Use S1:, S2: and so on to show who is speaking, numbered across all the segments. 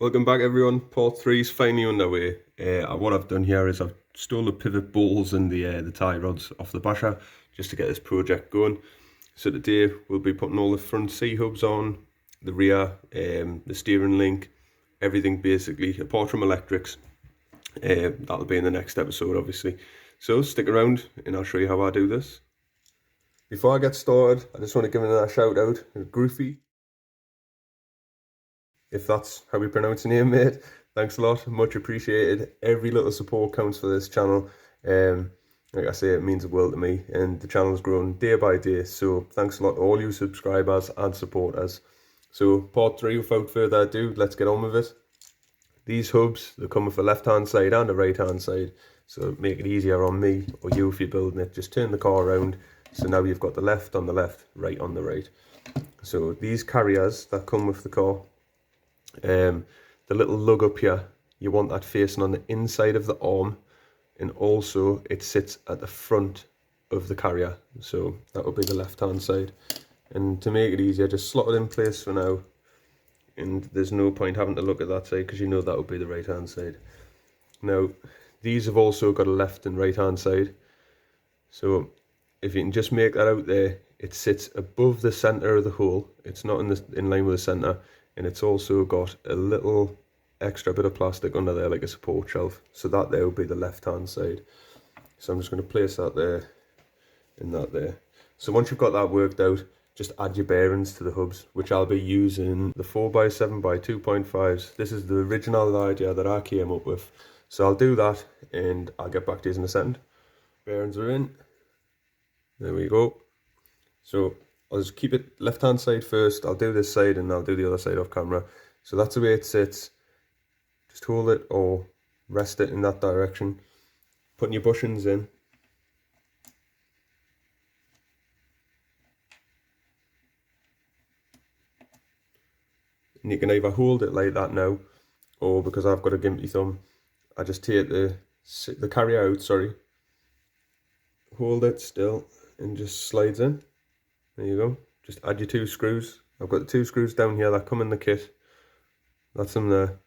S1: Welcome back everyone, part 3 is finally underway. What I've done here is I've stole the pivot balls and the tie rods off the basher just to get this project going. So today we'll be putting all the front C-hubs on, the rear, the steering link, everything basically, apart from electrics. That'll be in the next episode obviously. So stick around and I'll show you how I do this. Before I get started, I just want to give another shout out to Groofy. If that's how we pronounce your name, mate. Thanks a lot, much appreciated. Every little support counts for this channel. Like I say, it means the world to me, and the channel's grown day by day, so thanks a lot to all you subscribers and supporters. So part 3, without further ado, let's get on with it. These hubs, they come with a left hand side and a right hand side, so make it easier on me or you if you're building it. Just turn the car around, so now you've got the left on the left, right on the right. So these carriers that come with the car, the little lug up here, you want that facing on the inside of the arm, and also it sits at the front of the carrier, so that will be the left hand side. And to make it easier, just slot it in place for now, and there's no point having to look at that side because you know that will be the right hand side. Now these have also got a left and right hand side, so if you can just make that out there, it sits above the center of the hole, it's not in line with the center, and it's also got a little extra bit of plastic under there like a support shelf, so that there will be the left hand side. So I'm just going to place that there and that there. So once you've got that worked out, just add your bearings to the hubs, which I'll be using the 4x7x2.5s. This is the original idea that I came up with, so I'll do that and I'll get back to you in a second. Bearings are in, there we go. So I'll just keep it left hand side first. I'll do this side and I'll do the other side off camera. So that's the way it sits. Just hold it or rest it in that direction. Putting your bushings in. And you can either hold it like that now, or because I've got a gimpy thumb, I just take the carrier out, sorry. Hold it still and just slides in. There you go. Just add your 2 screws. I've got the 2 screws down here that come in the kit. That's them there.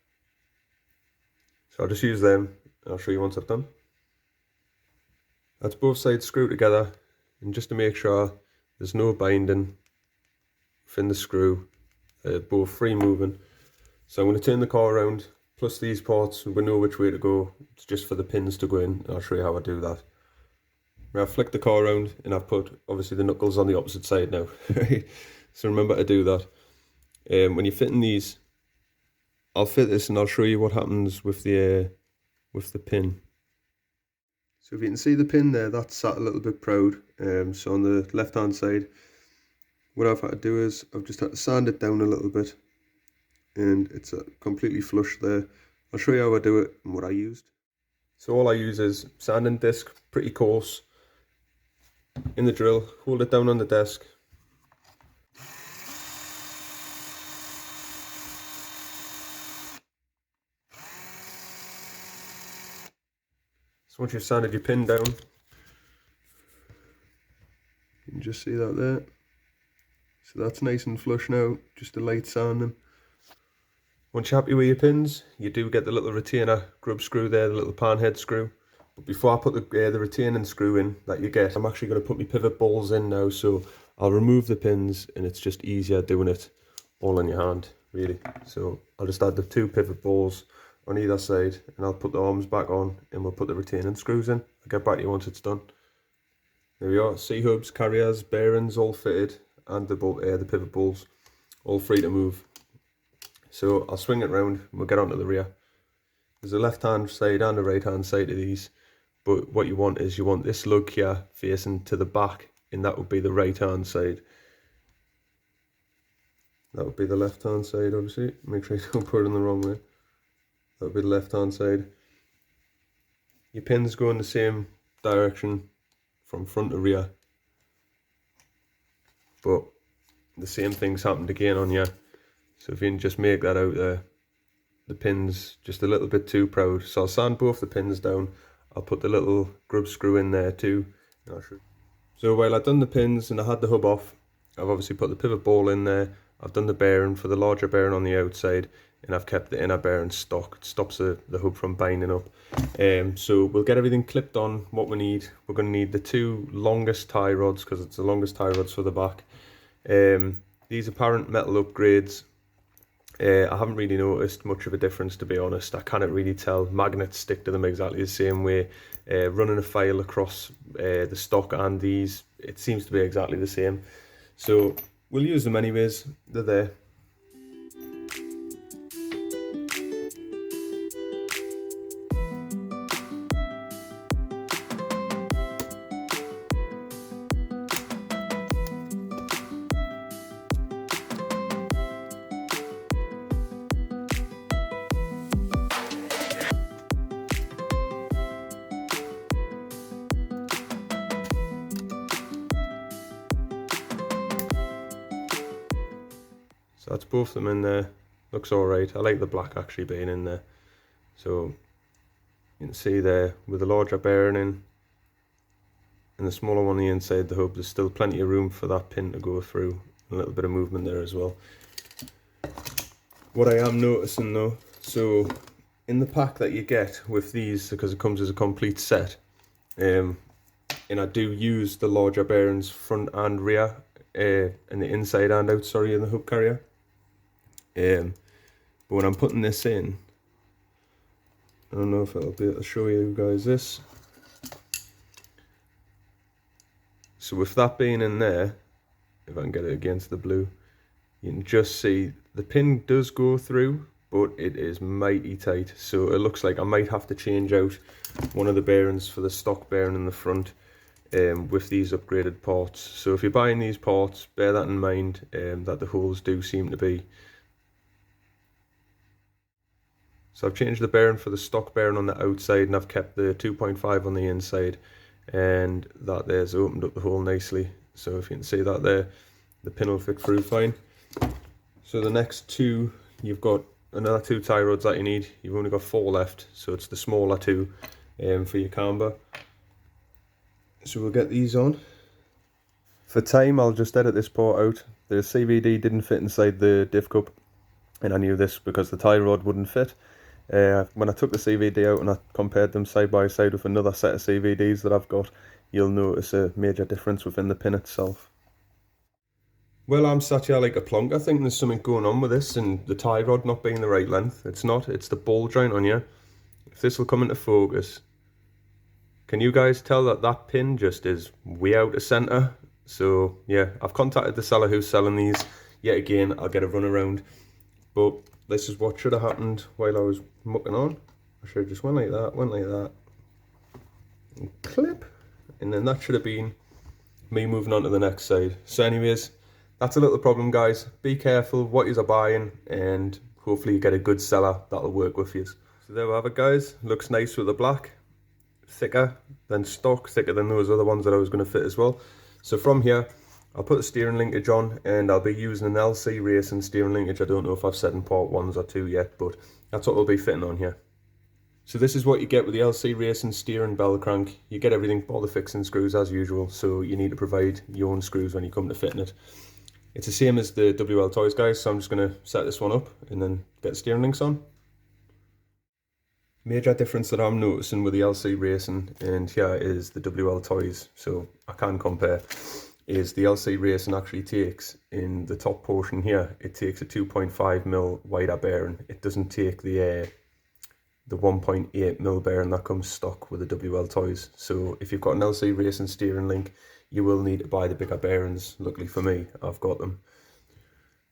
S1: So I'll just use them and I'll show you once I've done. That's both sides screwed together, and just to make sure there's no binding within the screw, both free moving. So I'm going to turn the car around, plus these parts, we know which way to go. It's just for the pins to go in. I'll show you how I do that. I've flicked the car around and I've put obviously the knuckles on the opposite side now. So remember to do that. When you're fitting these, I'll fit this and I'll show you what happens with the pin. So if you can see the pin there, that's sat a little bit proud. So on the left hand side, what I've had to do is I've just had to sand it down a little bit, and it's completely flush there. I'll show you how I do it and what I used. So all I use is sanding disc, pretty coarse, in the drill, hold it down on the desk. So once you've sanded your pin down, you can just see that there. So that's nice and flush now, just a light sanding. Once you're happy with your pins, you do get the little retainer grub screw there, the little pan head screw. But before I put the retaining screw in that you get, I'm actually going to put my pivot balls in now, so I'll remove the pins and it's just easier doing it all in your hand, really. So I'll just add the 2 pivot balls on either side and I'll put the arms back on and we'll put the retaining screws in. I'll get back to you once it's done. There we are, C-hubs, carriers, bearings all fitted, and the pivot balls all free to move. So I'll swing it round and we'll get onto the rear. There's a left hand side and a right hand side to these, but what you want is you want this lug here facing to the back, and that would be the right hand side. That would be the left hand side, obviously. Make sure you don't put it in the wrong way. That would be the left hand side. Your pins go in the same direction from front to rear, but the same thing's happened again on here. So if you can just make that out there, the pins just a little bit too proud. So I'll sand both the pins down. I'll put the little grub screw in there too. So while I've done the pins and I had the hub off, I've obviously put the pivot ball in there. I've done the bearing for the larger bearing on the outside, and I've kept the inner bearing stock. It stops the hub from binding up. So we'll get everything clipped on what we need. We're going to need the 2 longest tie rods, because it's the longest tie rods for the back. These apparent metal upgrades, I haven't really noticed much of a difference, to be honest. I can't really tell. Magnets stick to them exactly the same way. Running a file across the stock and these, it seems to be exactly the same. So we'll use them anyways. They're there. So that's both of them in there. Looks alright. I like the black actually being in there. So you can see there with the larger bearing in and the smaller one on the inside the hub, there's still plenty of room for that pin to go through. A little bit of movement there as well. What I am noticing though, so in the pack that you get with these, because it comes as a complete set, and I do use the larger bearings front and rear, and the inside and out, sorry, in the hub carrier. But when I'm putting this in, I don't know if I'll be able to show you guys this. So with that being in there, if I can get it against the blue, you can just see the pin does go through, but it is mighty tight. So it looks like I might have to change out one of the bearings for the stock bearing in the front with these upgraded parts. So if you're buying these parts, bear that in mind, that the holes do seem to be. So I've changed the bearing for the stock bearing on the outside, and I've kept the 2.5 on the inside, and that there's opened up the hole nicely. So if you can see that there, the pin will fit through fine. So the next 2, you've got another 2 tie rods that you need. You've only got 4 left, so it's the smaller 2 for your camber. So we'll get these on. For time, I'll just edit this part out. The CVD didn't fit inside the diff cup, and I knew this because the tie rod wouldn't fit. When I took the CVD out and I compared them side by side with another set of CVDs that I've got, you'll notice a major difference within the pin itself. Well, I'm sat here like a plonk. I think there's something going on with this and the tie rod not being the right length. It's not, it's the ball joint on here. If this will come into focus, can you guys tell that that pin just is way out of centre? So yeah, I've contacted the seller who's selling these. Yet again, I'll get a run around. But this is what should have happened while I was mucking on. I should have just went like that, and clip. And then that should have been me moving on to the next side. So anyways, that's a little problem, guys. Be careful what you're buying, and hopefully you get a good seller that'll work with you. So there we have it, guys. Looks nice with the black. Thicker than stock, thicker than those other ones that I was going to fit as well. So from here, I'll put the steering linkage on, and I'll be using an LC Racing steering linkage. I don't know if I've said in part 1s or 2 yet, but that's what we'll be fitting on here. So this is what you get with the LC Racing steering bell crank. You get everything, all the fixing screws as usual, so you need to provide your own screws when you come to fitting it. It's the same as the Wltoys, guys, so I'm just going to set this one up and then get the steering links on. Major difference that I'm noticing with the LC Racing and here is the Wltoys, so I can compare, is the LC Racing actually takes, in the top portion here, it takes a 2.5mm wider bearing. It doesn't take the 1.8mm bearing that comes stock with the Wltoys. So if you've got an LC Racing steering link, you will need to buy the bigger bearings. Luckily for me, I've got them.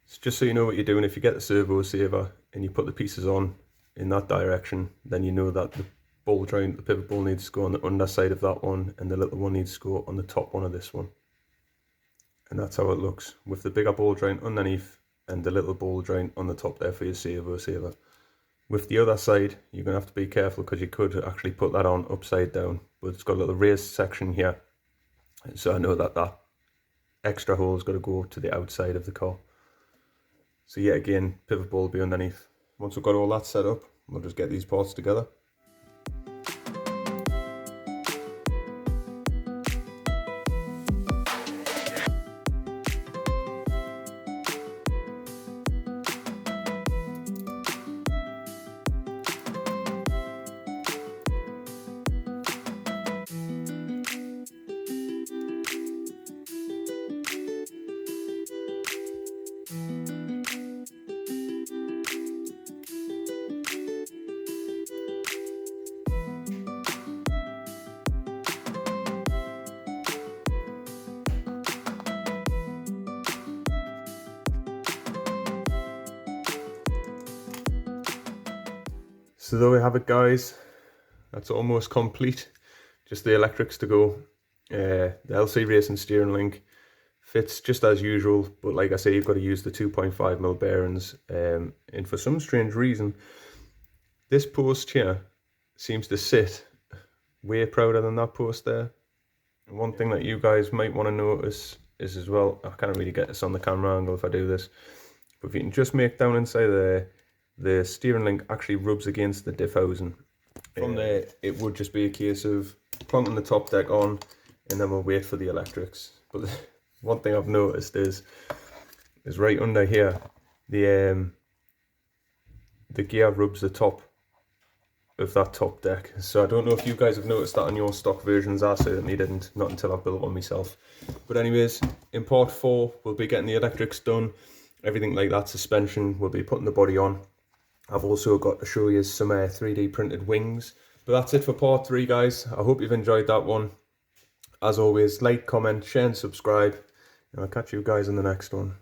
S1: So just so you know what you're doing, if you get the servo saver and you put the pieces on in that direction, then you know that the ball joint, the pivot ball needs to go on the underside of that one, and the little one needs to go on the top one of this one. And that's how it looks, with the bigger ball joint underneath and the little ball joint on the top there for your servo saver. With the other side, you're going to have to be careful because you could actually put that on upside down, but it's got a little raised section here. So I know that that extra hole has got to go to the outside of the car. So yet again, pivot ball will be underneath. Once we've got all that set up, we'll just get these parts together. So there we have it, guys. That's almost complete. Just the electrics to go. The LC Racing steering link fits just as usual, but like I say, you've got to use the 2.5mm bearings, and for some strange reason this post here seems to sit way prouder than that post there. And one thing that you guys might want to notice is as well, I can't really get this on the camera angle if I do this, but if you can just make down inside there, the steering link actually rubs against the diff housing. From there it would just be a case of plonking the top deck on, and then we'll wait for the electrics. But one thing I've noticed is right under here, the gear rubs the top of that top deck. So I don't know if you guys have noticed that on your stock versions. I certainly didn't, not until I built one myself. But anyways, in part 4 we'll be getting the electrics done, everything like that, suspension, we'll be putting the body on. I've also got to show you some 3D printed wings. But that's it for part 3, guys. I hope you've enjoyed that one. As always, like, comment, share and subscribe, and I'll catch you guys in the next one.